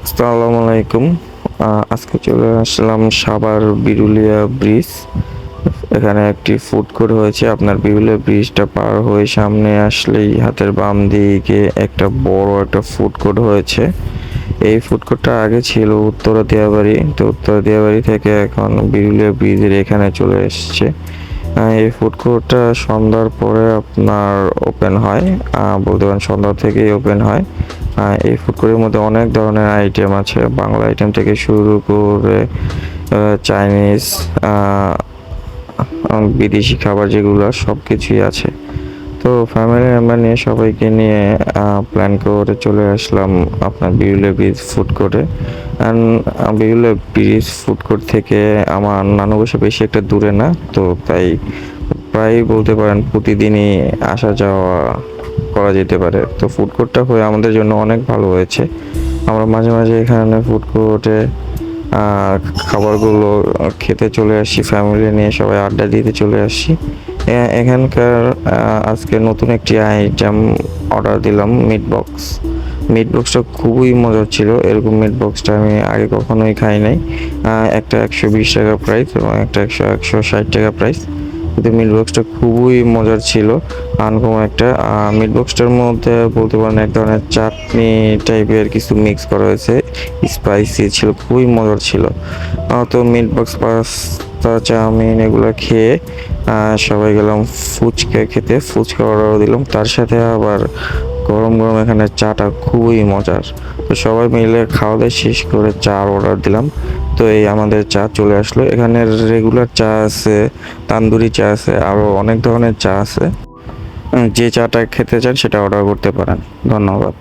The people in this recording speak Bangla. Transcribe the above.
আসসালামু আলাইকুম। আজকে চলে আসলাম সাভার বিরুলিয়া ব্রিজ। এখানে একটি ফুড কোর্ট হয়েছে। আপনার বিরুলিয়া ব্রিজটা পার হয়ে সামনে আসলেই হাতের বাম দিকে একটা বড় একটা ফুড কোর্ট হয়েছে। এই ফুড কোর্টটা আগে ছিল উত্তরা দিয়াবাড়ি, তো উত্তরা দিয়াবাড়ি থেকে এখন বিরুলিয়া ব্রিজের এখানে চলে এসছে। এই ফুড কোর্টটা সন্ধ্যার পরে আপনার ওপেন হয়, বলতে পারেন সন্ধ্যা থেকেই ওপেন হয়। এই ফুড কোর্টের মধ্যে অনেক ধরনের আইটেম আছে, বাংলা আইটেম থেকে শুরু করে চাইনিজ, বিদেশি খাবার যেগুলো সব কিছুই আছে। তো ফ্যামিলি মেম্বার নিয়ে সবাইকে নিয়ে প্ল্যান করে চলে আসলাম আপনার বিরুলিয়া ব্রিজ ফুড কোর্টে। And Birulia bridge food court থেকে আমার নানু বাসা বেশি একটা দূরে না, তো তাই প্রায় বলতে পারেন প্রতিদিনই আসা যাওয়া করা যেতে পারে। তো ফুড কোর্টটা হয়ে আমাদের জন্য অনেক ভালো হয়েছে। আমরা মাঝে মাঝে এখানে ফুড কোর্টে খাবারগুলো খেতে চলে আসি, ফ্যামিলি নিয়ে সবাই আড্ডা দিতে চলে আসি। এখানকার আজকে নতুন একটি আইটেম অর্ডার দিলাম, মিট বক্স। মিট বক্সটা খুবই মজার ছিল, এরকম মিট বক্সটা আমি আগে কখনোই খাই নাই। একটা 120 টাকা প্রাইস এবং একটা 160 টাকা প্রাইস। কিন্তু মিট বক্সটা খুবই মজার ছিল, আনকমন একটা। মিট বক্সটার মধ্যে বলতে পারেন এক ধরনের চাটনি টাইপের কিছু মিক্স করা হয়েছে, স্পাইসি ছিল, খুবই মজার ছিল। তো মিট বক্স, পাস্তা, চাউমিন এগুলো খেয়ে সবাই গেলাম ফুচকা খেতে। ফুচকা অর্ডার দিলাম, তার সাথে আবার গরম গরম এখানে চাটা খুবই মজার। তো সবাই মিলে খাওয়া দাওয়া শেষ করে চা অর্ডার দিলাম। তো এই আমাদের চা চলে আসলো। এখানে রেগুলার চা আছে, তান্দুরি চা আছে, আরও অনেক ধরনের চা আছে। যে চাটা খেতে চান সেটা অর্ডার করতে পারেন। ধন্যবাদ।